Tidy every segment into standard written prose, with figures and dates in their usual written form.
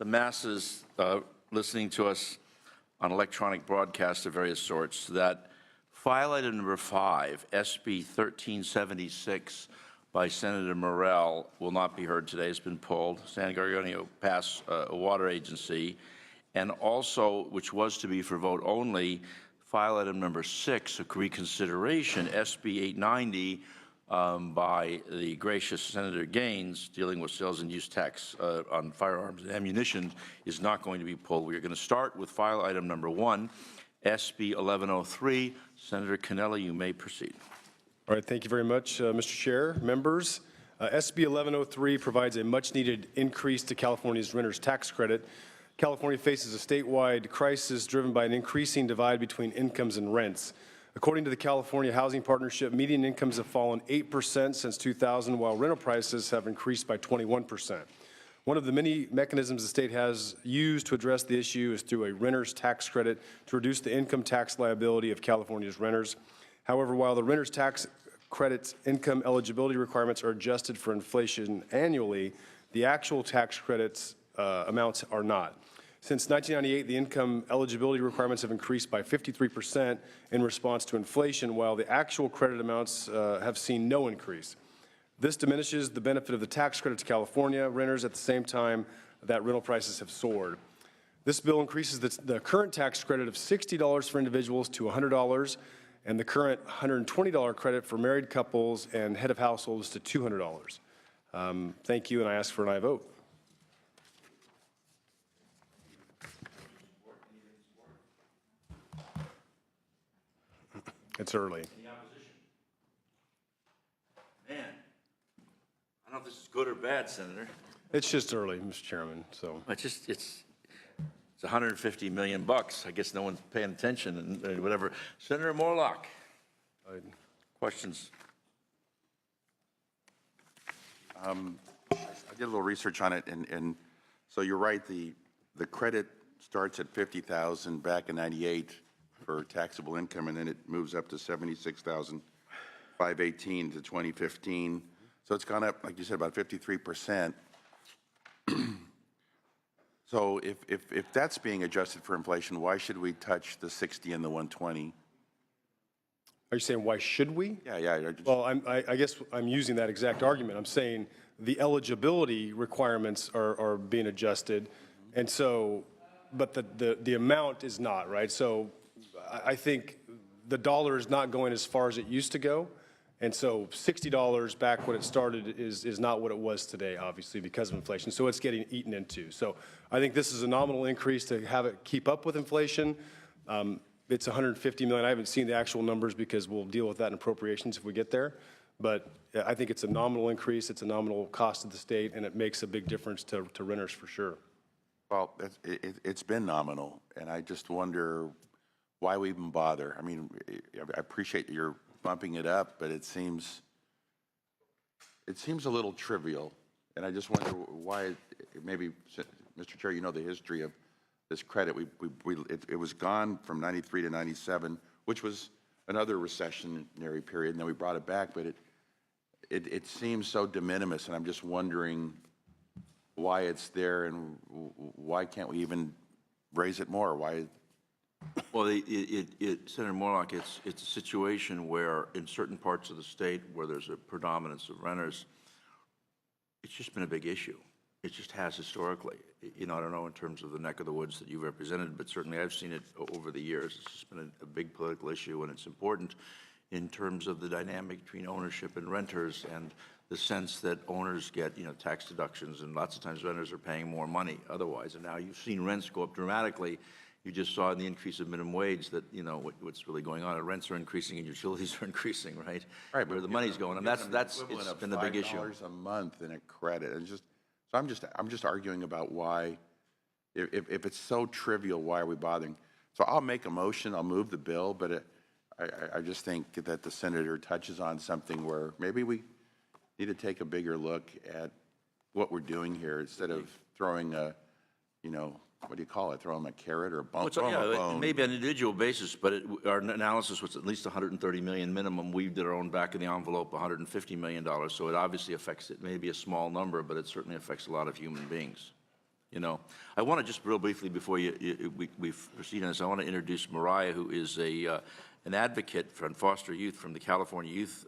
the masses listening to us on electronic broadcasts of various sorts that file item number 5, SB 1376 by Senator Morell, will not be heard today. It's been pulled. San Gorgonio Pass Water Agency. And also, which was to be for vote only, file item number 6, a reconsideration, SB 890, by the gracious Senator Gaines, dealing with sales and use tax on firearms and ammunition, is not going to be pulled. We are going to start with file item number 1, SB 1103. Senator Cannella, you may proceed. All right, thank you very much, Mr. Chair, members. SB 1103 provides a much-needed increase to California's renter's tax credit. California faces a statewide crisis driven by an increasing divide between incomes and rents. According to the California Housing Partnership, median incomes have fallen 8% since 2000, while rental prices have increased by 21%. One of the many mechanisms the state has used to address the issue is through a renter's tax credit to reduce the income tax liability of California's renters. However, while the renter's tax credit's income eligibility requirements are adjusted for inflation annually, the actual tax credits amounts are not. Since 1998, the income eligibility requirements have increased by 53% in response to inflation, while the actual credit amounts have seen no increase. This diminishes the benefit of the tax credit to California renters at the same time that rental prices have soared. This bill increases the current tax credit of $60 for individuals to $100, and the current $120 credit for married couples and head of households to $200. Thank you, and I ask for an aye vote. It's early. Any opposition? Man, I don't know if this is good or bad, Senator. It's just early, Mr. Chairman. So It's 150 million bucks. I guess no one's paying attention and whatever. Senator Morlock, questions? I did a little research on it, and so you're right. The credit starts at 50,000 back in '98 for taxable income, and then it moves up to 76,518 to 2015. So it's gone up, like you said, about 53%. So if that's being adjusted for inflation, why should we touch the 60 and the 120? are you saying why should we? Yeah. Well, I guess I'm using that exact argument. I'm saying the eligibility requirements are being adjusted, and so, but the amount is not, right? So I think the dollar is not going as far as it used to go. And so $60 back when it started is not what it was today, obviously, because of inflation. So it's getting eaten into. So I think this is a nominal increase to have it keep up with inflation. It's $150 million. I haven't seen the actual numbers because we'll deal with that in appropriations if we get there. But I think it's a nominal increase. It's a nominal cost to the state, and it makes a big difference to renters for sure. Well, it's been nominal, and I just wonder why we even bother. I mean, I appreciate that you're bumping it up, but it seems a little trivial, and I just wonder why. Maybe, Mr. Chair, you know the history of this credit. It was gone from '93 to '97, which was another recessionary period, and then we brought it back. But it seems so de minimis, and I'm just wondering why it's there, and why can't we even raise it more? Why? Well, Senator Morlock, it's a situation where in certain parts of the state where there's a predominance of renters, it's just been a big issue. It just has historically. You know, I don't know in terms of the neck of the woods that you represented, but certainly I've seen it over the years. It's just been a big political issue, and it's important in terms of the dynamic between ownership and renters and the sense that owners get, you know, tax deductions, and lots of times renters are paying more money otherwise. And now you've seen rents go up dramatically. You just saw in the increase of minimum wage that, you know, what's really going on. Rents are increasing and utilities are increasing, right? Right. Where the money's going, and it's been the big issue. $5 a month in a credit, and so I'm just arguing about why, if it's so trivial, why are we bothering? So I'll make a motion. I'll move the bill, but I just think that the senator touches on something where maybe we need to take a bigger look at what we're doing here instead of throwing a, you know, what do you call it? Throw them a carrot or a bone? Yeah, maybe on an individual basis, but our analysis was at least $130 million minimum. We did our own back of the envelope, $150 million. So it obviously affects it. Maybe a small number, but it certainly affects a lot of human beings. you know. I want to just real briefly, before we proceed on this, I want to introduce Mariah, who is an advocate for foster youth from the California Youth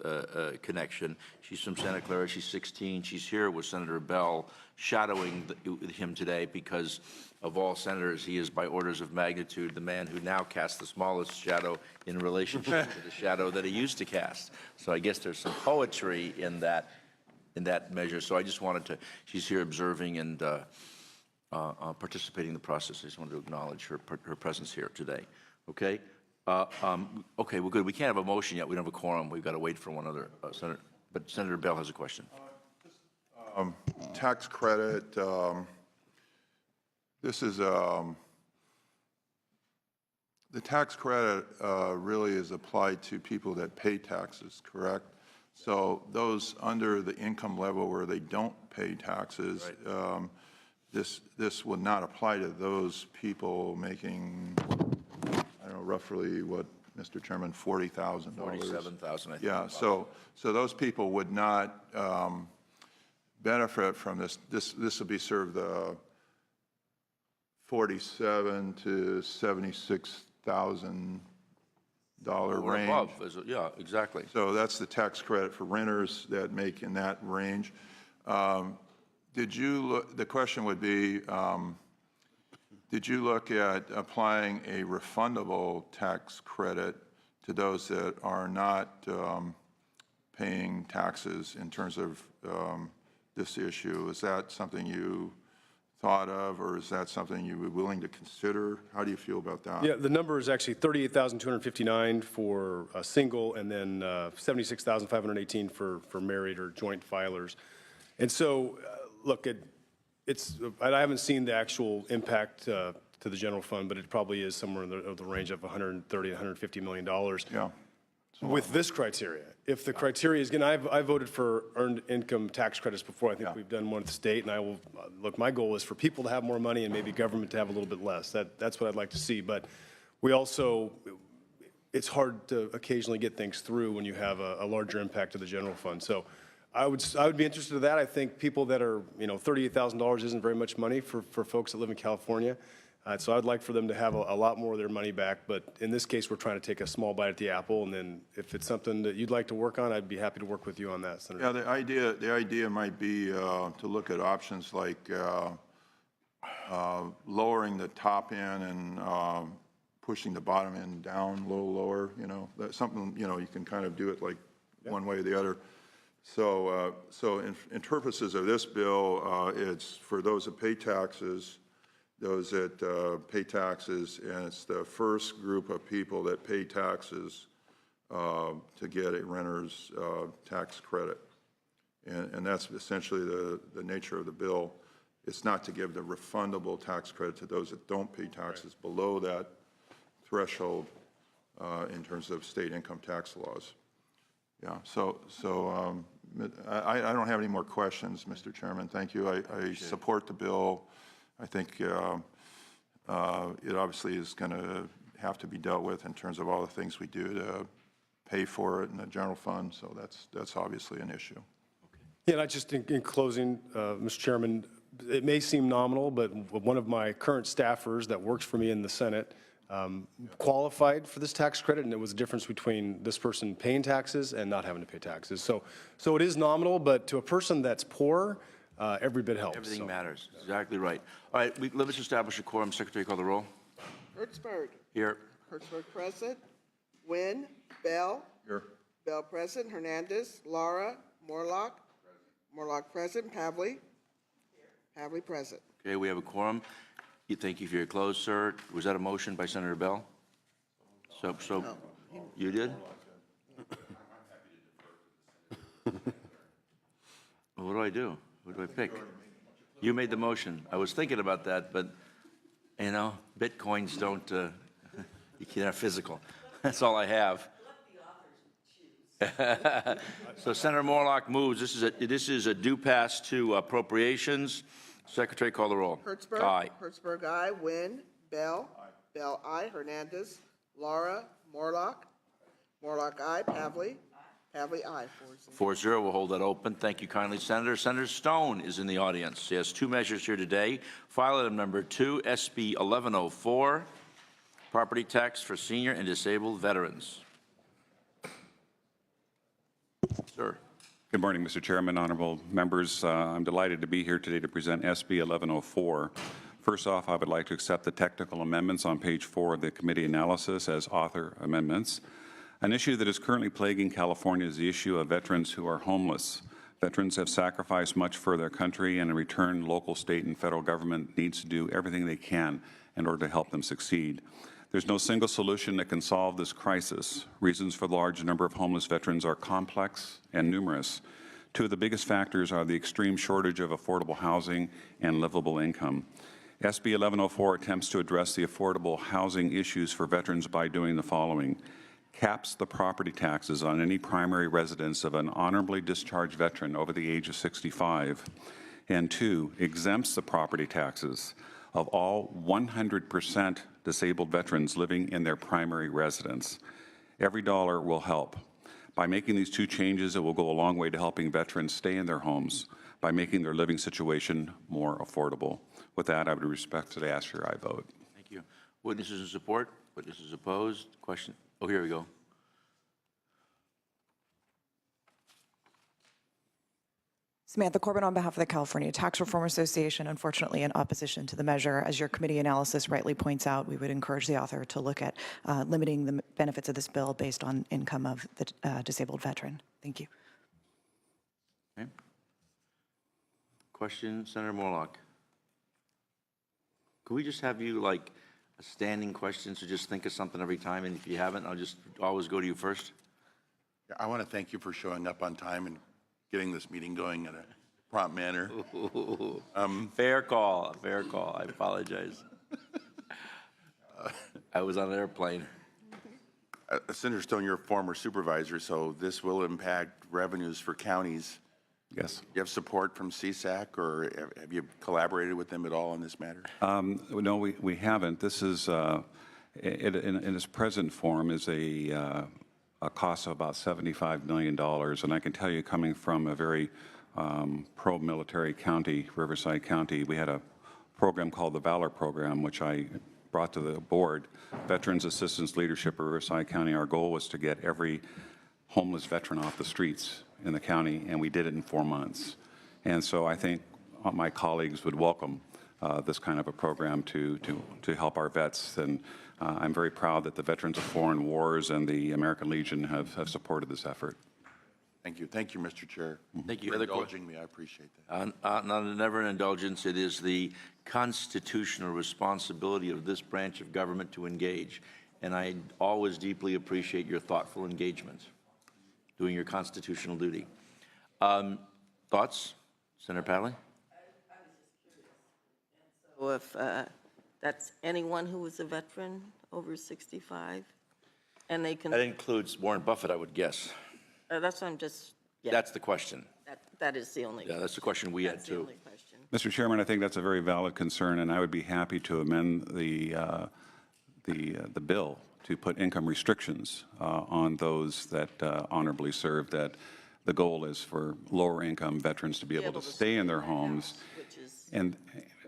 Connection. She's from Santa Clara. She's 16. She's here with Senator Bell, shadowing him today because of all senators, he is by orders of magnitude the man who now casts the smallest shadow in relationship to the shadow that he used to cast. So I guess there's some poetry in that measure. So I just wanted to, she's here observing and participating in the process. I just wanted to acknowledge her presence here today. Okay? Okay, well, good. We can't have a motion yet. We don't have a quorum. We've got to wait for one other senator. But Senator Bell has a question. Tax credit, this is, the tax credit really is applied to people that pay taxes, correct? So those under the income level where they don't pay taxes, Right. This would not apply to those people making, I don't know, roughly what, Mr. Chairman, $40,000. $47,000, I think. Yeah, so those people would not benefit from this. This will be sort of the $47,000 to $76,000 Or range. above, yeah, exactly. So that's the tax credit for renters that make in that range. Did you look, the question would be, did you look at applying a refundable tax credit to those that are not paying taxes in terms of this issue? Is that something you thought of, or is that something you were willing to consider? How do you feel about that? Yeah, the number is actually 38,259 for a single, and then 76,518 for married or joint filers. And so, look, I haven't seen the actual impact to the general fund, but it probably is somewhere in the range of 130, 150 $150 million. Yeah. With this criteria. If the criteria is, again, I voted for earned income tax credits before. I think Yeah. we've done one at the state, and I will, look, my goal is for people to have more money and maybe government to have a little bit less. That's what I'd like to see. But we also, it's hard to occasionally get things through when you have a larger impact to the general fund. So I would be interested in that. I think people that are, $38,000 isn't very much money for folks that live in California. So I'd like for them to have a lot more of their money back. But in this case, we're trying to take a small bite at the apple. And then if it's something that you'd like to work on, I'd be happy to work with you on that, Senator. Yeah, the idea might be to look at options like lowering the top end and pushing the bottom end down, a little lower, that's something, you can kind of do it like one way or the other. So in purposes of this bill, it's for those that pay taxes, and it's the first group of people that pay taxes to get a renter's tax credit. And that's essentially the nature of the bill. It's not to give the refundable tax credit to those that don't pay taxes below that threshold in terms of state income tax laws. Yeah, so I don't have any more questions, Mr. Chairman. Thank you. I support the bill. I think it obviously is going to have to be dealt with in terms of all the things we do to pay for it in the general fund. So that's obviously an issue. Yeah, and I just, in closing, Mr. Chairman, it may seem nominal, but one of my current staffers that works for me in the Senate qualified for this tax credit, and it was a difference between this person paying taxes and not having to pay taxes. So it is nominal, but to a person that's poor, every bit helps. Everything matters. Exactly right. All right, let us establish a quorum. Secretary, call the roll. Hertzberg. Here. Hertzberg present. Nguyen. Bell. Here. Bell present. Hernandez. Laura. Morlock. Morlock present. Pavley. Pavley present. Okay, we have a quorum. Thank you for your close, sir. Was that a motion by Senator Bell? So you did? Well, what do I do? What do I pick? You made the motion. I was thinking about that, but, Bitcoins don't, you can't have physical. That's all I have. So Senator Morlock moves. This is a due pass to appropriations. Secretary, call the roll. Hertzberg. Aye. Hertzberg, aye. Nguyen. Bell. Bell, aye. Hernandez. Laura. Morlock. Morlock, aye. Pavley. Pavley, aye. 4-0. 4-0, we'll hold that open. Thank you kindly, Senator. Senator Stone is in the audience. He has two measures here today. File item number 2, SB 1104, property tax for senior and disabled veterans. Sir. Good morning, Mr. Chairman, honorable members. I'm delighted to be here today to present SB 1104. First off, I would like to accept the technical amendments on page 4 of the committee analysis as author amendments. An issue that is currently plaguing California is the issue of veterans who are homeless. Veterans have sacrificed much for their country, and in return, local, state, and federal government needs to do everything they can in order to help them succeed. There's no single solution that can solve this crisis. Reasons for the large number of homeless veterans are complex and numerous. Two of the biggest factors are the extreme shortage of affordable housing and livable income. SB 1104 attempts to address the affordable housing issues for veterans by doing the following. Caps the property taxes on any primary residence of an honorably discharged veteran over the age of 65. And 2, exempts the property taxes of all 100% disabled veterans living in their primary residence. Every dollar will help. By making these two changes, it will go a long way to helping veterans stay in their homes by making their living situation more affordable. With that, I would respectfully ask your aye vote. Thank you. Witnesses in support? Witnesses opposed? Question? Oh, here we go. Samantha Corbin on behalf of the California Tax Reform Association, unfortunately in opposition to the measure. As your committee analysis rightly points out, we would encourage the author to look at limiting the benefits of this bill based on income of the disabled veteran. Thank you. Okay. Question, Senator Morlock. Could we just have you like a standing question, so just think of something every time, and if you haven't, I'll just always go to you first? I want to thank you for showing up on time and getting this meeting going in a prompt manner. Fair call, fair call. I apologize. I was on an airplane. Senator Stone, you're a former supervisor, so this will impact revenues for counties. Yes. You have support from CSAC, or have you collaborated with them at all on this matter? No, we haven't. This is, in its present form, is a cost of about $75 million. And I can tell you, coming from a very pro-military county, Riverside County, we had a program called the Valor Program, which I brought to the board. Veterans Assistance Leadership of Riverside County, our goal was to get every homeless veteran off the streets in the county, and we did it in 4 months. And so I think my colleagues would welcome this kind of a program to help our vets. And I'm very proud that the Veterans of Foreign Wars and the American Legion have supported this effort. Thank you. Thank you, Mr. Chair. Thank you. For Other indulging me. I appreciate that. Never an indulgence. It is the constitutional responsibility of this branch of government to engage. And I always deeply appreciate your thoughtful engagement, doing your constitutional duty. Thoughts, Senator Pavley? So if that's anyone who was a veteran over 65, and they can, That includes Warren Buffett, I would guess. that's what I'm just, yeah, That's the question. that is the only, Yeah, that's the question we had that's the too. only question. Mr. Chairman, I think that's a very valid concern, and I would be happy to amend the bill to put income restrictions on those that honorably serve, that the goal is for lower income veterans to be able to stay in their homes. Which is, And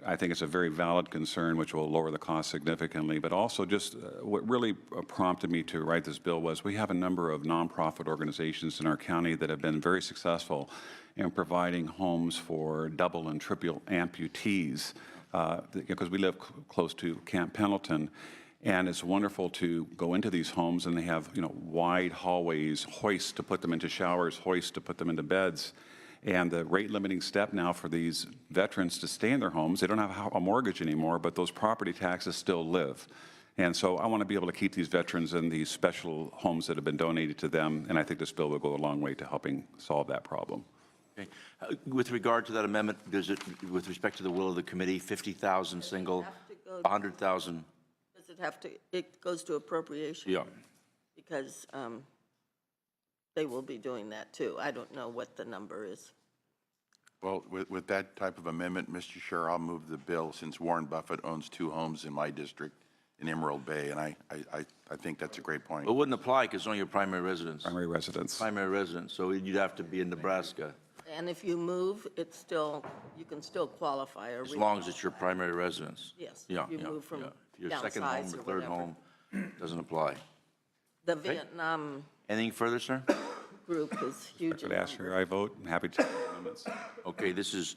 I think it's a very valid concern, which will lower the cost significantly. But also just what really prompted me to write this bill was we have a number of nonprofit organizations in our county that have been very successful in providing homes for double and triple amputees, because we live close to Camp Pendleton. And it's wonderful to go into these homes, and they have, wide hallways, hoists to put them into showers, hoists to put them into beds. And the rate limiting step now for these veterans to stay in their homes, they don't have a mortgage anymore, but those property taxes still live. And so I want to be able to keep these veterans in these special homes that have been donated to them, and I think this bill will go a long way to helping solve that problem. Okay. With regard to that amendment, does it, with respect to the will of the committee, 50,000 single, 100,000? does it have to, it goes to appropriation? Yeah. Because they will be doing that too. I don't know what the number is. Well, with that type of amendment, Mr. Chair, I'll move the bill, since Warren Buffett owns 2 homes in my district in Emerald Bay, and I I think that's a great point. It wouldn't apply because it's only your primary residence. Primary residence. Primary residence, so you'd have to be in Nebraska, And if you move, it's still, you can still qualify or. as long as it's your primary residence. Yes, Yeah, you yeah, move from yeah. If your second home downsize or or third whatever. home, doesn't apply. The Vietnam Anything further, sir? group is huge. Could in ask for your I vote. I'm happy to take the amendments. Okay, this is,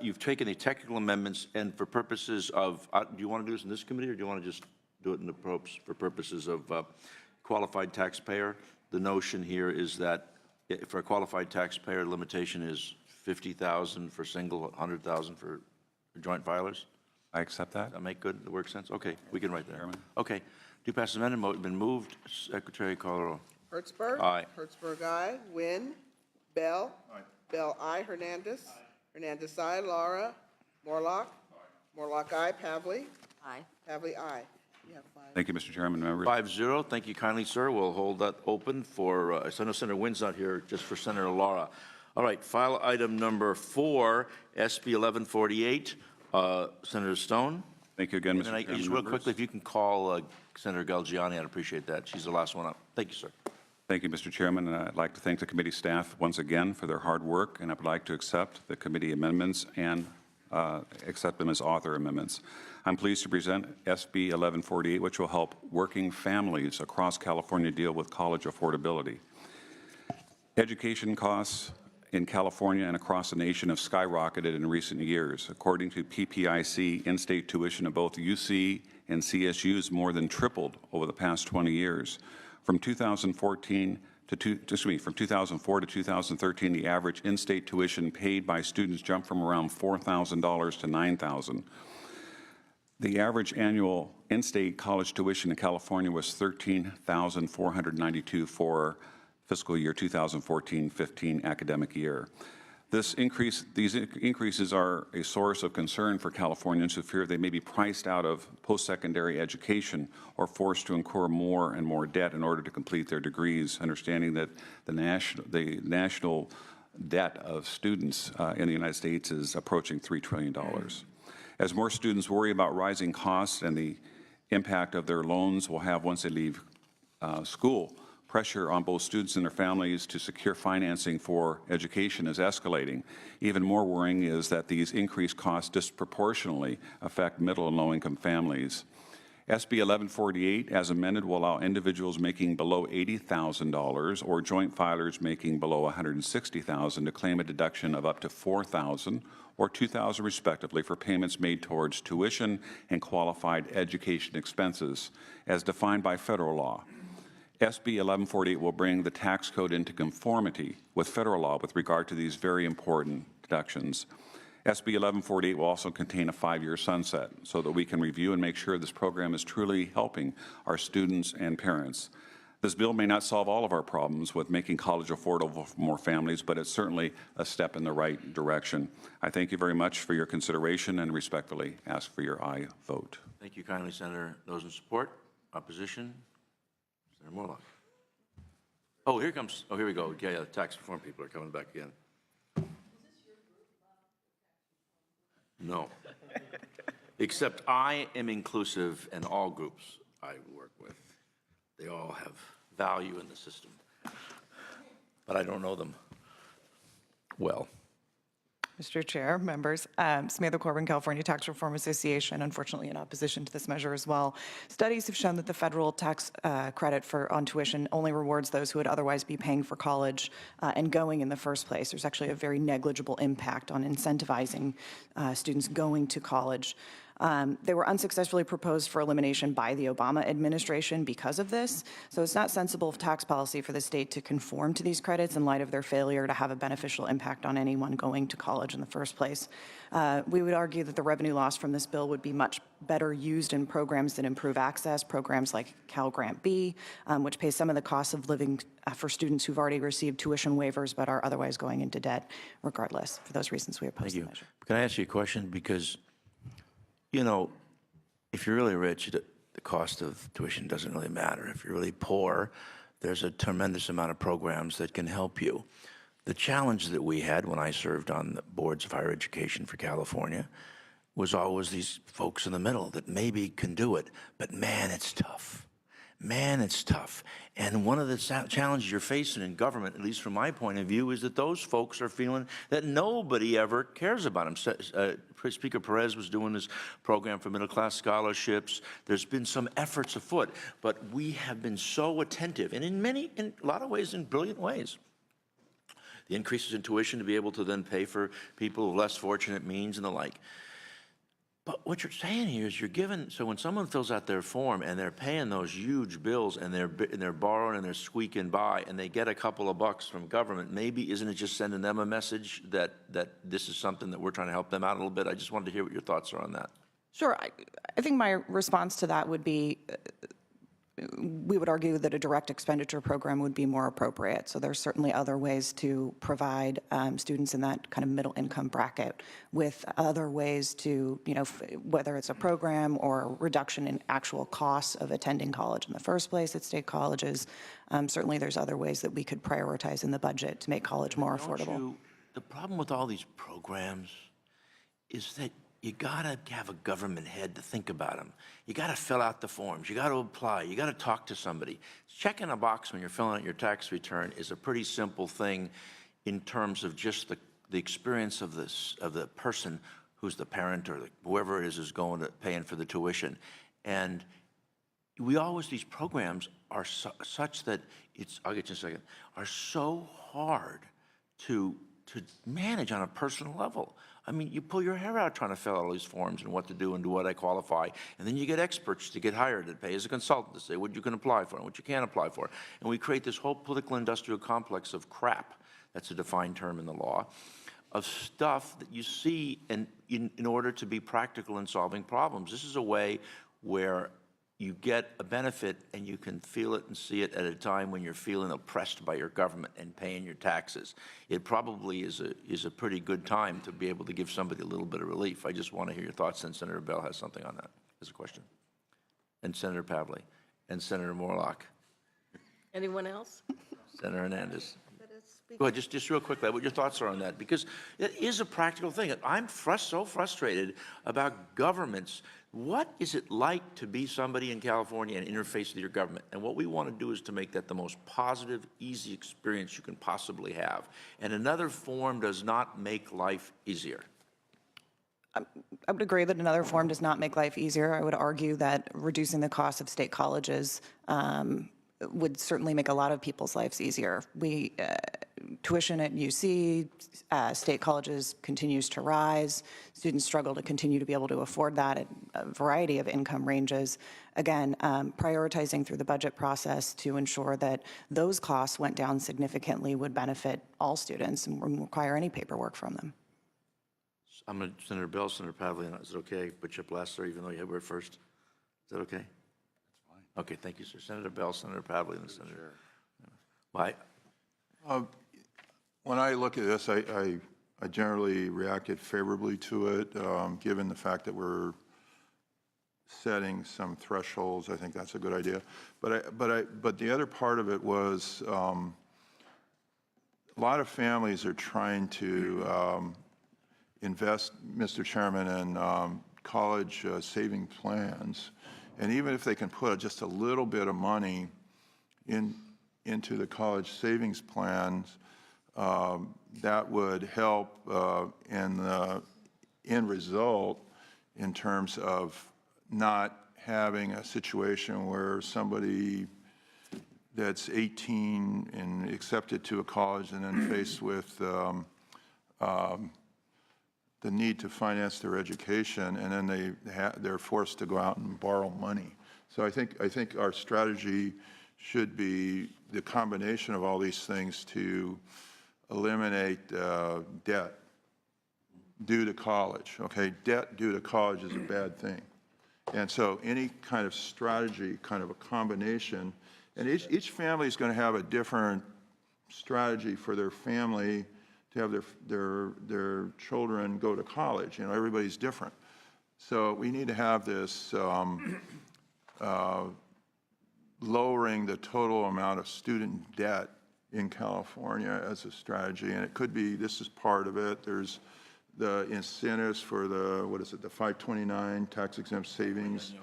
you've taken the technical amendments, and for purposes of, do you want to do this in this committee, or do you want to just do it in the for purposes of qualified taxpayer? The notion here is that for a qualified taxpayer, limitation is 50,000 for single, 100,000 for joint filers? I accept that. Does that make good, work sense? Okay, we can write that. Chairman. Okay, do pass amendment, been moved. Secretary call the roll. Hertzberg. Aye. Hertzberg, aye. Wynn. Bell. Bell, aye. Hernandez. Hernandez, aye. Laura. Morlock. Morlock, aye. Pavley. Aye. Pavley, aye. You have 5. Thank you, Mr. Chairman, members. 5-0, thank you kindly, sir. We'll hold that open for, I know Senator Wynn's not here, just for Senator Laura. All right, file item number 4, SB 1148. Senator Stone. Thank you again, Mr. And then Chairman. just real members. quickly, if you can call Senator Galgiani, I'd appreciate that. She's the last one up. Thank you, sir. Thank you, Mr. Chairman, and I'd like to thank the committee staff once again for their hard work, and I would like to accept the committee amendments and accept them as author amendments. I'm pleased to present SB 1148, which will help working families across California deal with college affordability. Education costs in California and across the nation have skyrocketed in recent years. According to PPIC, in-state tuition of both UC and CSU has more than tripled over the past 20 years. From 2004 to 2013, the average in-state tuition paid by students jumped from around $4,000 to $9,000. The average annual in-state college tuition in California was $13,492 for fiscal year 2014-15 academic year. These increases are a source of concern for Californians who fear they may be priced out of post-secondary education or forced to incur more and more debt in order to complete their degrees, understanding that the national debt of students in the United States is approaching $3 trillion. As more students worry about rising costs and the impact of their loans will have once they leave school, pressure on both students and their families to secure financing for education is escalating. Even more worrying is that these increased costs disproportionately affect middle and low-income families. SB 1148, as amended, will allow individuals making below $80,000 or joint filers making below $160,000 to claim a deduction of up to $4,000 or $2,000 respectively for payments made towards tuition and qualified education expenses, as defined by federal law. SB 1148 will bring the tax code into conformity with federal law with regard to these very important deductions. SB 1148 will also contain a 5-year sunset so that we can review and make sure this program is truly helping our students and parents. This bill may not solve all of our problems with making college affordable for more families, but it's certainly a step in the right direction. I thank you very much for your consideration and respectfully ask for your aye vote. Thank you kindly, Senator. Those in support? Opposition? Senator Morlock. Oh, here comes, here we go. Yeah, the tax reform people are coming back again. No. Except I am inclusive and all groups I work with, they all have value in the system. But I don't know them well. Mr. Chair, members, Samantha Corbin, California Tax Reform Association, unfortunately in opposition to this measure as well. Studies have shown that the federal tax credit on tuition only rewards those who would otherwise be paying for college and going in the first place. There's actually a very negligible impact on incentivizing students going to college. They were unsuccessfully proposed for elimination by the Obama administration because of this. So it's not sensible tax policy for the state to conform to these credits in light of their failure to have a beneficial impact on anyone going to college in the first place. We would argue that the revenue loss from this bill would be much better used in programs that improve access, programs like Cal Grant B, which pays some of the costs of living for students who've already received tuition waivers but are otherwise going into debt regardless. For those reasons, we oppose the measure. Can I ask you a question? Because, you know, if you're really rich, the cost of tuition doesn't really matter. If you're really poor, there's a tremendous amount of programs that can help you. The challenge that we had when I served on the boards of higher education for California was always these folks in the middle that maybe can do it, but man, it's tough. man, it's tough. And one of the challenges you're facing in government, at least from my point of view, is that those folks are feeling that nobody ever cares about them. Speaker Perez was doing this program for middle-class scholarships. There's been some efforts afoot, but we have been so attentive, and in a lot of ways, in brilliant ways. The increases in tuition to be able to then pay for people of less fortunate means and the like. But what you're saying here is you're given, so when someone fills out their form and they're paying those huge bills and they're borrowing and they're squeaking by and they get a couple of bucks from government, maybe isn't it just sending them a message that this is something that we're trying to help them out a little bit? I just wanted to hear what your thoughts are on that. Sure. I think my response to that would be, we would argue that a direct expenditure program would be more appropriate. So there's certainly other ways to provide students in that kind of middle income bracket with other ways to, whether it's a program or reduction in actual costs of attending college in the first place at state colleges. Certainly there's other ways that we could prioritize in the budget to make college more affordable. The problem with all these programs is that you gotta have a government head to think about them. You gotta fill out the forms, you gotta apply, you gotta talk to somebody. Checking a box when you're filling out your tax return is a pretty simple thing in terms of just the experience of the person who's the parent or whoever it is who's going to paying for the tuition. And these programs are such that I'll get you in a second, are so hard to manage on a personal level. I mean, you pull your hair out trying to fill out all these forms and what to do and do what I qualify, and then you get experts to get hired that pay as a consultant to say what you can apply for and what you can't apply for. And we create this whole political industrial complex of crap, that's a defined term in the law, of stuff that you see in order to be practical in solving problems. This is a way where you get a benefit and you can feel it and see it at a time when you're feeling oppressed by your government and paying your taxes. It probably is a pretty good time to be able to give somebody a little bit of relief. I just want to hear your thoughts, and Senator Bell has something on that as a question. And Senator Pavley, and Senator Morlock. Anyone else? Senator Hernandez. Go ahead, just real quickly, what your thoughts are on that, because it is a practical thing. I'm so frustrated about governments. What is it like to be somebody in California and interface with your government? And what we want to do is to make that the most positive, easy experience you can possibly have. And another form does not make life easier. I would agree that another form does not make life easier. I would argue that reducing the cost of state colleges would certainly make a lot of people's lives easier. Tuition at UC, state colleges continues to rise. Students struggle to continue to be able to afford that at a variety of income ranges. Again, prioritizing through the budget process to ensure that those costs went down significantly would benefit all students and wouldn't require any paperwork from them. I'm going to Senator Bell, Senator Pavley, is it okay? Put you up last, sir, even though you had word first. Is that okay? That's fine. Okay, thank you, sir. Senator Bell, Senator Pavley, and Senator. Bye. When I look at this, I generally reacted favorably to it, given the fact that we're setting some thresholds. I think that's a good idea. But the other part of it was a lot of families are trying to invest, Mr. Chairman, in college saving plans, and even if they can put just a little bit of money into the college savings plans, that would help in the end result in terms of not having a situation where somebody that's 18 and accepted to a college and then faced with the need to finance their education, and then they're forced to go out and borrow money. So I think our strategy should be the combination of all these things to eliminate debt due to college. Okay, debt due to college is a bad thing. And so any kind of strategy, kind of a combination, and each family is going to have a different strategy for their family to have their children go to college. You know, everybody's different. So we need to have this lowering the total amount of student debt in California as a strategy, and it could be, this is part of it. There's the incentives for the, what is it, the 529 tax exempt savings.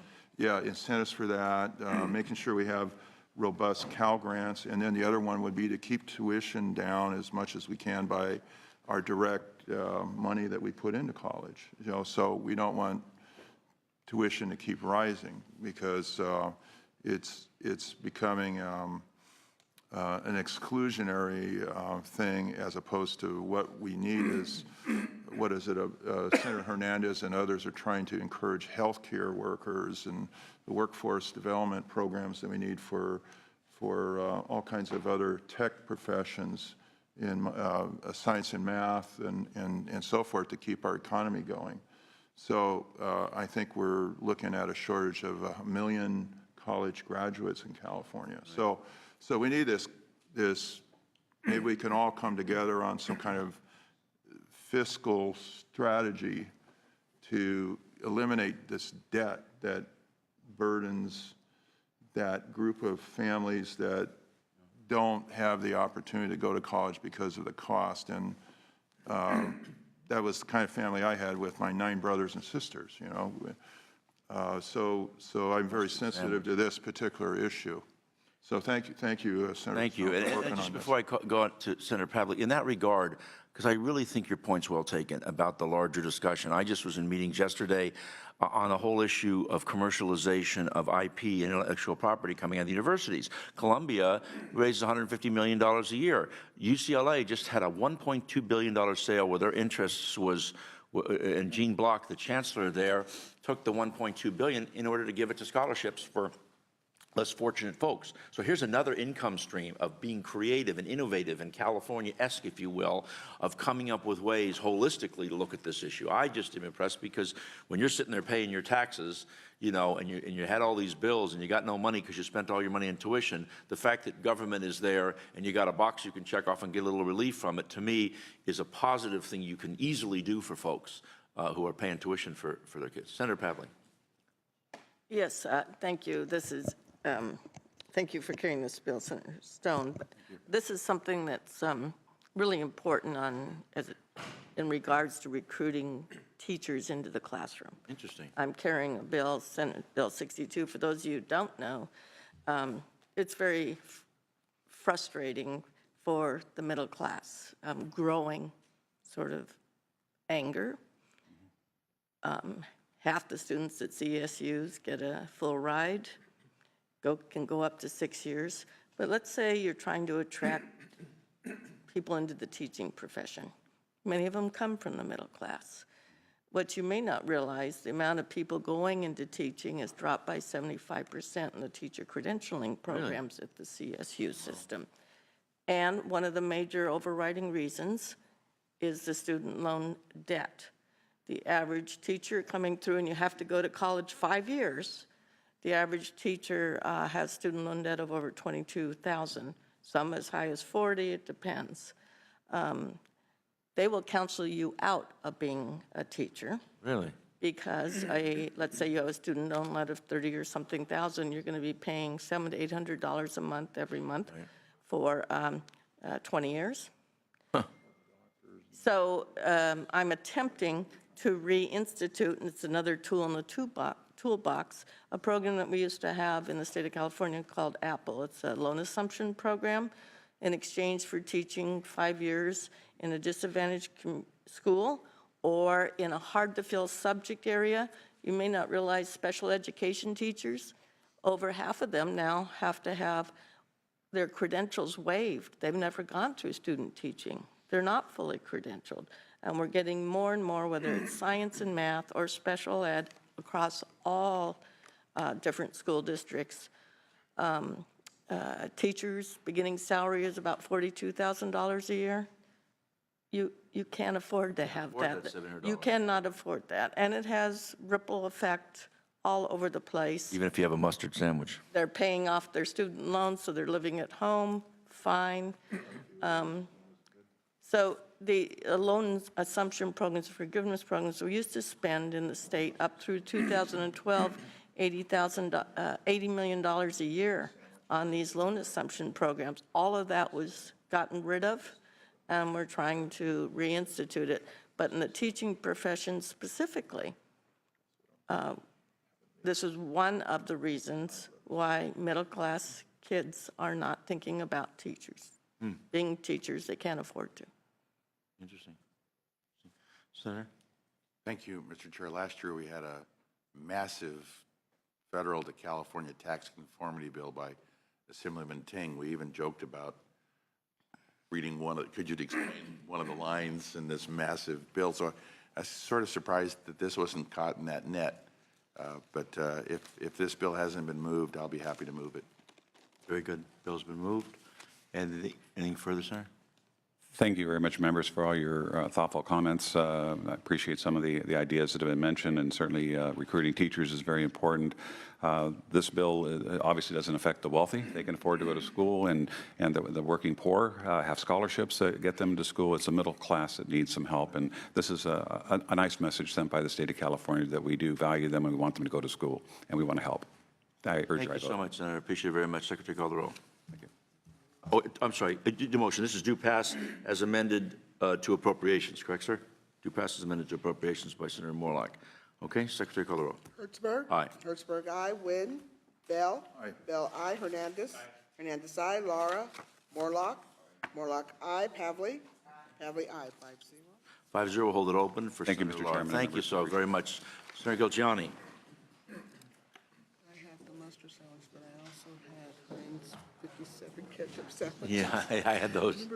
Yeah, incentives for that, making sure we have robust Cal grants, and then the other one would be to keep tuition down as much as we can by our direct money that we put into college. So we don't want tuition to keep rising because it's becoming an exclusionary thing as opposed to what we need is, what is it, Senator Hernandez and others are trying to encourage healthcare workers and the workforce development programs that we need for all kinds of other tech professions in science and math and so forth to keep our economy going. So I think we're looking at a shortage of 1 million college graduates in California. So we need this, maybe we can all come together on some kind of fiscal strategy to eliminate this debt that burdens that group of families that don't have the opportunity to go to college because of the cost. And that was the kind of family I had with my 9 brothers and sisters, So I'm very sensitive to this particular issue. So thank you, Senator. Thank you. for And working just on before this. I go on to Senator Pavlik, in that regard, because I really think your point's well taken about the larger discussion. I just was in meetings yesterday on the whole issue of commercialization of IP and intellectual property coming out of the universities. Columbia raises $150 million a year. UCLA just had a $1.2 billion sale where their interests was, and Gene Block, the chancellor there, took the $1.2 billion in order to give it to scholarships for less fortunate folks. So here's another income stream of being creative and innovative and California-esque, if you will, of coming up with ways holistically to look at this issue. I just am impressed because when you're sitting there paying your taxes, and you had all these bills and you got no money because you spent all your money in tuition, the fact that government is there and you got a box you can check off and get a little relief from it, to me, is a positive thing you can easily do for folks who are paying tuition for their kids. Senator Pavlik. Yes, thank you. Thank you for carrying this bill, Senator Stone. But this is something that's really important in regards to recruiting teachers into the classroom. Interesting. I'm carrying a bill, Senate Bill 62. For those of you who don't know, it's very frustrating for the middle class, growing sort of anger. Half the students at CSUs get a full ride. Can go up to 6 years. But let's say you're trying to attract people into the teaching profession. Many of them come from the middle class. What you may not realize, the amount of people going into teaching has dropped by 75% in the teacher credentialing programs at the CSU system. And one of the major overriding reasons is the student loan debt. The average teacher coming through, and you have to go to college 5 years, the average teacher has student loan debt of over $22,000, some as high as $40,000, it depends. They will counsel you out of being a teacher. Really? Because let's say you have a student loan debt of $30,000 or something, you're going to be paying $700 to $800 a month every month for 20 years. Huh. So I'm attempting to reinstitute, and it's another tool in the toolbox, a program that we used to have in the state of California called APPLE. It's a loan assumption program in exchange for teaching 5 years in a disadvantaged school or in a hard-to-fill subject area. You may not realize special education teachers, over half of them now have to have their credentials waived. They've never gone through student teaching. They're not fully credentialed. And we're getting more and more, whether it's science and math or special ed, across all different school districts. Teachers' beginning salary is about $42,000 a year. You can't afford to have that. You cannot afford that. And it has ripple effect all over the place. Even if you have a mustard sandwich. They're paying off their student loans, so they're living at home, fine. So the loan assumption programs, forgiveness programs, we used to spend in the state up through 2012, $80 million a year on these loan assumption programs. All of that was gotten rid of, and we're trying to reinstitute it. But in the teaching profession specifically, this is one of the reasons why middle-class kids are not thinking about teachers. Being teachers, they can't afford to. Interesting. Senator? Thank you, Mr. Chair. Last year, we had a massive federal to California tax conformity bill by Assemblyman Ting. We even joked about reading could you explain one of the lines in this massive bill? So I was sort of surprised that this wasn't caught in that net. But if this bill hasn't been moved, I'll be happy to move it. Very good. Bill's been moved. And anything further, Senator? Thank you very much, members, for all your thoughtful comments. I appreciate some of the ideas that have been mentioned, and certainly recruiting teachers is very important. This bill obviously doesn't affect the wealthy. They can afford to go to school, and the working poor have scholarships that get them to school. It's a middle class that needs some help, and this is a nice message sent by the state of California that we do value them and we want them to go to school, and we want to help. I urge Thank you your so vote. much, Senator. Appreciate it very much. Secretary, call the roll. Thank you. Oh, I'm sorry. The motion. This is due pass as amended to appropriations, correct, sir? Due pass as amended to appropriations by Senator Morlock. Okay, Secretary, call the roll. Hertzberg. Aye. Hertzberg, aye. Wynn. Bell. Aye. Bell, aye. Hernandez. Hernandez, aye. Laura. Morlock. Morlock, aye. Pavley. Pavley, aye. 5-0. 5-0, we'll hold it open for Thank you, Senator Mr. Lara. Chairman. Thank you Members, so very much. Senator Galgiani. I have the mustard sandwich, but I also had Heinz 57 ketchup sandwich. Yeah, I had those.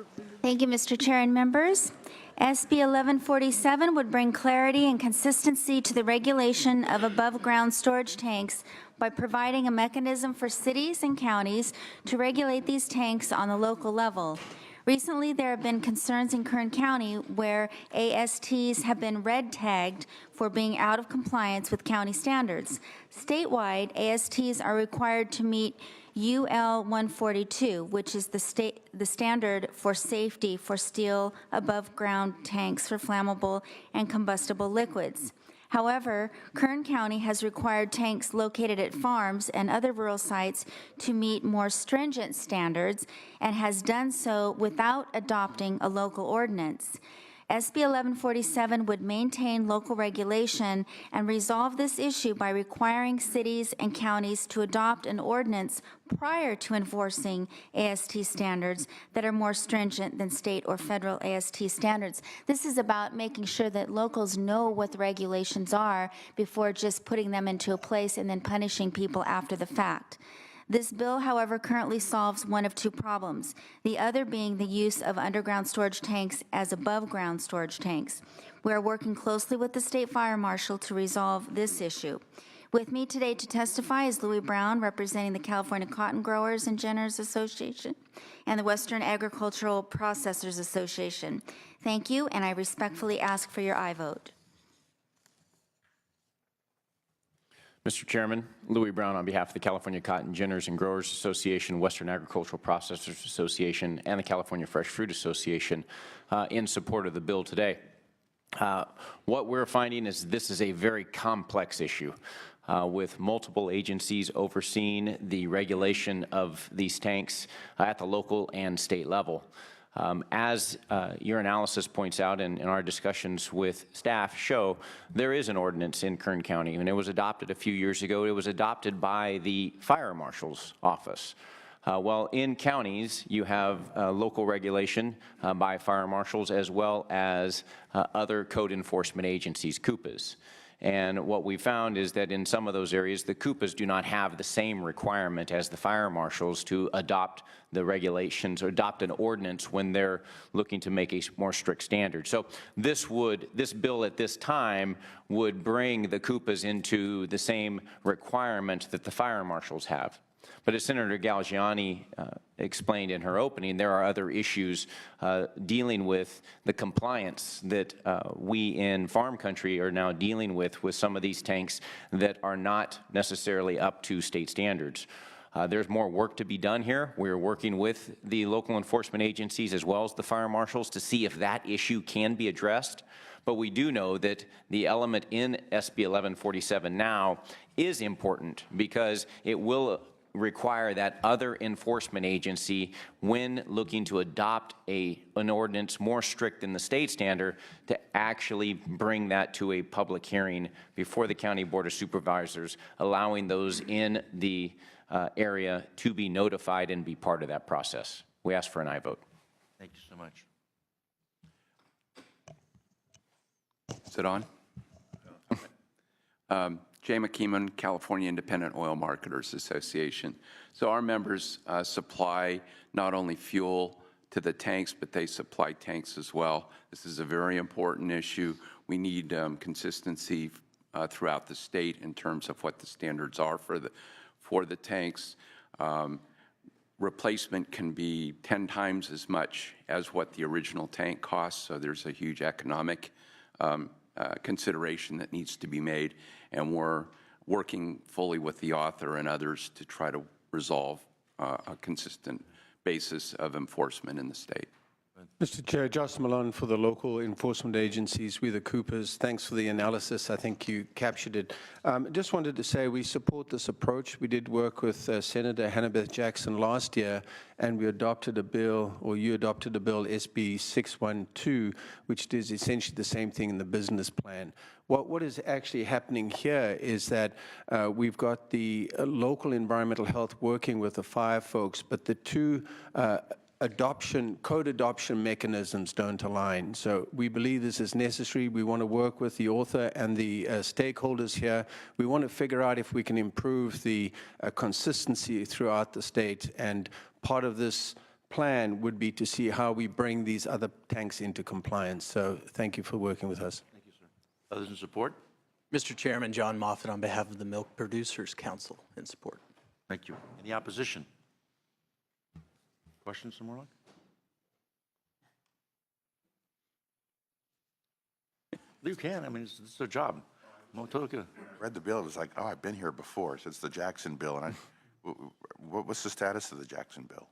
Thank you, Mr. Chair and members. SB 1147 would bring clarity and consistency to the regulation of above-ground storage tanks by providing a mechanism for cities and counties to regulate these tanks on the local level. Recently, there have been concerns in Kern County where ASTs have been red tagged for being out of compliance with county standards. Statewide, ASTs are required to meet UL 142, which is the standard for safety for steel above-ground tanks for flammable and combustible liquids. However, Kern County has required tanks located at farms and other rural sites to meet more stringent standards and has done so without adopting a local ordinance. SB 1147 would maintain local regulation and resolve this issue by requiring cities and counties to adopt an ordinance prior to enforcing AST standards that are more stringent than state or federal AST standards. This is about making sure that locals know what the regulations are before just putting them into a place and then punishing people after the fact. This bill, however, currently solves one of two problems, the other being the use of underground storage tanks as above-ground storage tanks. We are working closely with the State Fire Marshal to resolve this issue. With me today to testify is Louis Brown, representing the California Cotton Growers and Ginners Association and the Western Agricultural Processors Association. Thank you, and I respectfully ask for your aye vote. Mr. Chairman, Louis Brown on behalf of the California Cotton Ginners and Growers Association, Western Agricultural Processors Association, and the California Fresh Fruit Association in support of the bill today. What we're finding is this is a very complex issue with multiple agencies overseeing the regulation of these tanks at the local and state level. As your analysis points out and our discussions with staff show, there is an ordinance in Kern County, and it was adopted a few years ago. It was adopted by the Fire Marshal's office. Well, in counties, you have local regulation by fire marshals as well as other code enforcement agencies, CUPAs. And what we found is that in some of those areas, the CUPAs do not have the same requirement as the fire marshals to adopt the regulations or adopt an ordinance when they're looking to make a more strict standard. So this bill at this time would bring the CUPAs into the same requirement that the fire marshals have. But as Senator Galgiani explained in her opening, there are other issues dealing with the compliance that we in farm country are now dealing with some of these tanks that are not necessarily up to state standards. There's more work to be done here. We're working with the local enforcement agencies as well as the fire marshals to see if that issue can be addressed. But we do know that the element in SB 1147 now is important because it will require that other enforcement agency, when looking to adopt an ordinance more strict than the state standard, to actually bring that to a public hearing before the County Board of Supervisors, allowing those in the area to be notified and be part of that process. We ask for an aye vote. Thank you so much. Is it on? Jay McKeeman, California Independent Oil Marketers Association. So our members supply not only fuel to the tanks, but they supply tanks as well. This is a very important issue. We need consistency throughout the state in terms of what the standards are for the tanks. Replacement can be 10 times as much as what the original tank costs, so there's a huge economic consideration that needs to be made, and we're working fully with the author and others to try to resolve a consistent basis of enforcement in the state. Mr. Chair, Josh Malone for the local enforcement agencies, we the Coopers. Thanks for the analysis. I think you captured it. Just wanted to say we support this approach. We did work with Senator Hannah-Beth Jackson last year, and we adopted a bill, or you adopted a bill, SB 612, which does essentially the same thing in the business plan. What is actually happening here is that we've got the local environmental health working with the fire folks, but the two code adoption mechanisms don't align. So we believe this is necessary. We want to work with the author and the stakeholders here. We want to figure out if we can improve the consistency throughout the state. And part of this plan would be to see how we bring these other tanks into compliance. So thank you for working with us. Thank you, sir. Others in support? Mr. Chairman, John Moffett on behalf of the Milk Producers Council in support. Thank you. Any opposition? Questions, Mr. Morlock? You can. I mean, it's their job. Read the bill. It was like, oh, I've been here before. So it's the Jackson bill. And what's the status of the Jackson bill?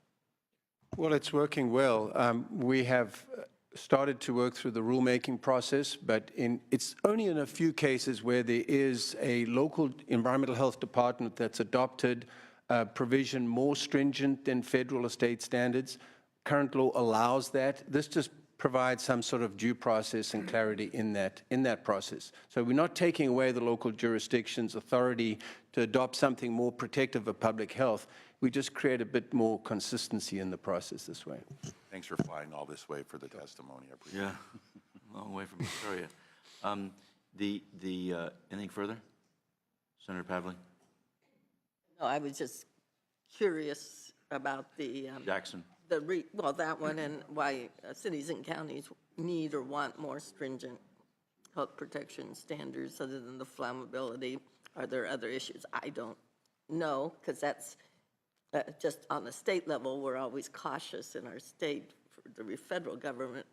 Well, it's working well. We have started to work through the rulemaking process, but it's only in a few cases where there is a local environmental health department that's adopted provision more stringent than federal or state standards. Current law allows that. This just provides some sort of due process and clarity in that process. So we're not taking away the local jurisdiction's authority to adopt something more protective of public health. We just create a bit more consistency in the process this way. Thanks for flying all this way for the testimony. I appreciate it. Yeah, long way from Victoria. Anything further? Senator Pavley? No, I was just curious about the Jackson? well, that one, and why cities and counties need or want more stringent health protection standards other than the flammability. Are there other issues? I don't know, because that's just on the state level, we're always cautious in our state, for the federal government,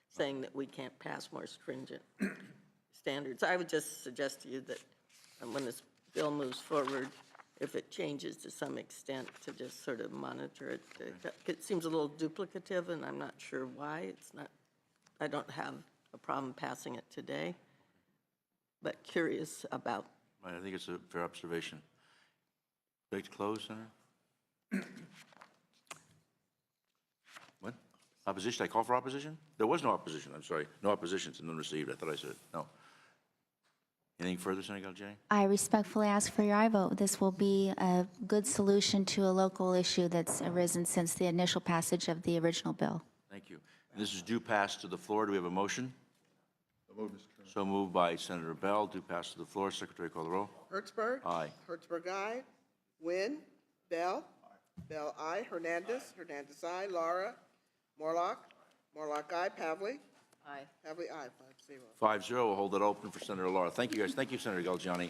saying that we can't pass more stringent standards. I would just suggest to you that when this bill moves forward, if it changes to some extent, to just sort of monitor it. It seems a little duplicative, and I'm not sure why. It's not, I don't have a problem passing it today, but curious about. Right, I think it's a fair observation. Would you like to close, Senator? What? Opposition? I call for opposition? There was no opposition. I'm sorry. No opposition to none received. I thought I said it. No. Anything further, Senator Galjani? I respectfully ask for your aye vote. This will be a good solution to a local issue that's arisen since the initial passage of the original bill. Thank you. And this is due pass to the floor. Do we have a motion? So moved by Senator Bell. Due pass to the floor. Secretary, call the roll. Hertzberg. Aye. Hertzberg, aye. Nguyen. Bell. Bell, aye. Hernandez. Hernandez, aye. Laura. Morlock. Morlock, aye. Pavley. Aye. Pavley, aye. 5-0. 5-0. We'll hold it open for Senator Laura. Thank you, guys. Thank you, Senator Galjani.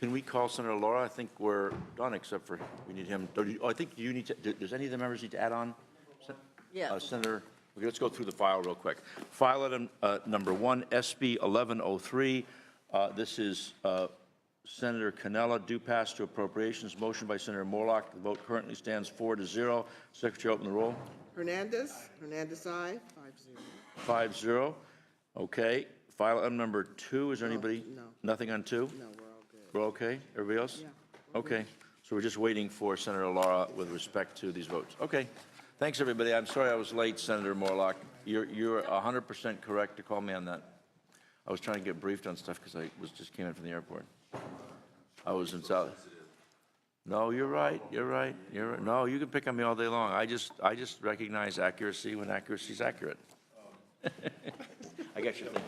Can we call Senator Laura? I think we're done, except for we need him. I think you need to. Does any of the members need to add on? Yeah. Senator, okay, let's go through the file real quick. File item number 1, SB 1103. This is Senator Cannella, due pass to appropriations. Motion by Senator Morlock. The vote currently stands 4-0. Secretary, open the roll. Hernandez. Hernandez, aye. 5-0. 5-0. Okay. File item number 2. Is there anybody? No. Nothing on 2? No, we're all good. We're okay? Everybody else? Yeah. Okay. So we're just waiting for Senator Laura with respect to these votes. Okay. Thanks, everybody. I'm sorry I was late, Senator Morlock. You're 100% correct to call me on that. I was trying to get briefed on stuff because I just came in from the airport. I was in South. No, you're right. You're right. You're right. No, you can pick on me all day long. I just recognize accuracy when accuracy is accurate. I got your thing.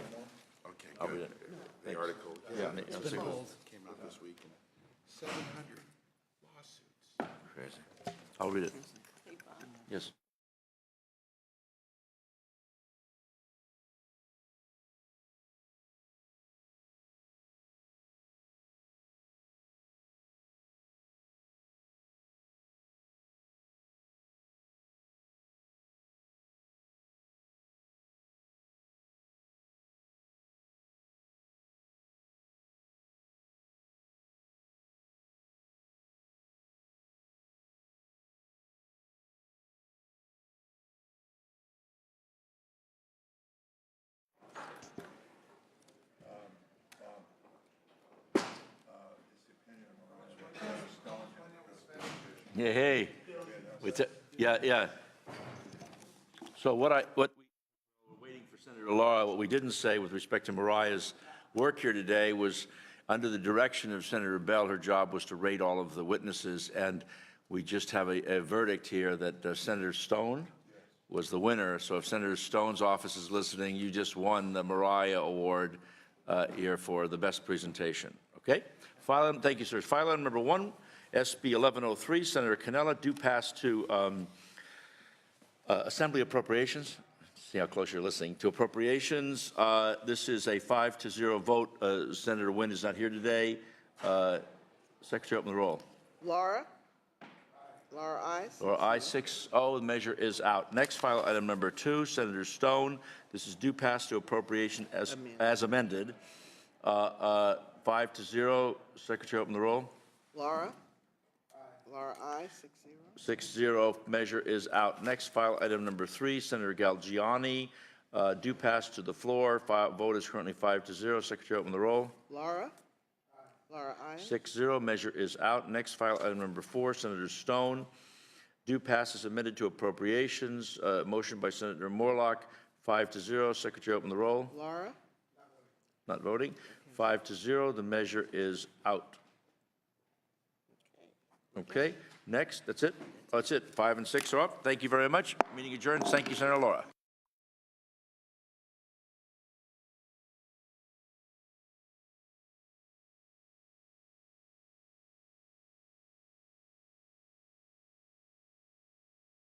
Okay, I'll read good. it. The article. Yeah. Came out this week. 700 lawsuits. Crazy. I'll read it. Yes. Yeah, hey. Yeah. So what we're waiting for Senator Laura, what we didn't say with respect to Mariah's work here today was under the direction of Senator Bell, her job was to rate all of the witnesses, and we just have a verdict here that Senator Stone was the winner. So if Senator Stone's office is listening, you just won the Mariah Award here for the best presentation. Okay? Thank you, sir. File item number 1. SB 1103, Senator Cannella, due pass to Assembly Appropriations. See how close you're listening. To Appropriations, this is a 5-0 vote. Senator Wynn is not here today. Secretary, open the roll. Laura? Laura, ayes. Laura, aye. 6-0, the measure is out. Next, file item number 2, Senator Stone. This is due pass to appropriation as amended. 5-0. Secretary, open the roll. Laura? Laura, aye. 6-0. 6-0, measure is out. Next, file item number 3, Senator Galgiani, due pass to the floor. Vote is currently 5-0. Secretary, open the roll. Laura? Laura, aye. 6-0, measure is out. Next, file item number 4, Senator Stone, due pass is submitted to appropriations. Motion by Senator Morlock, 5-0. Secretary, open the roll. Laura? Not voting. 5-0, the measure is out. Okay, next, that's it. Oh, that's it. 5 and 6 are up. Thank you very much. Meeting adjourned. Thank you, Senator Laura.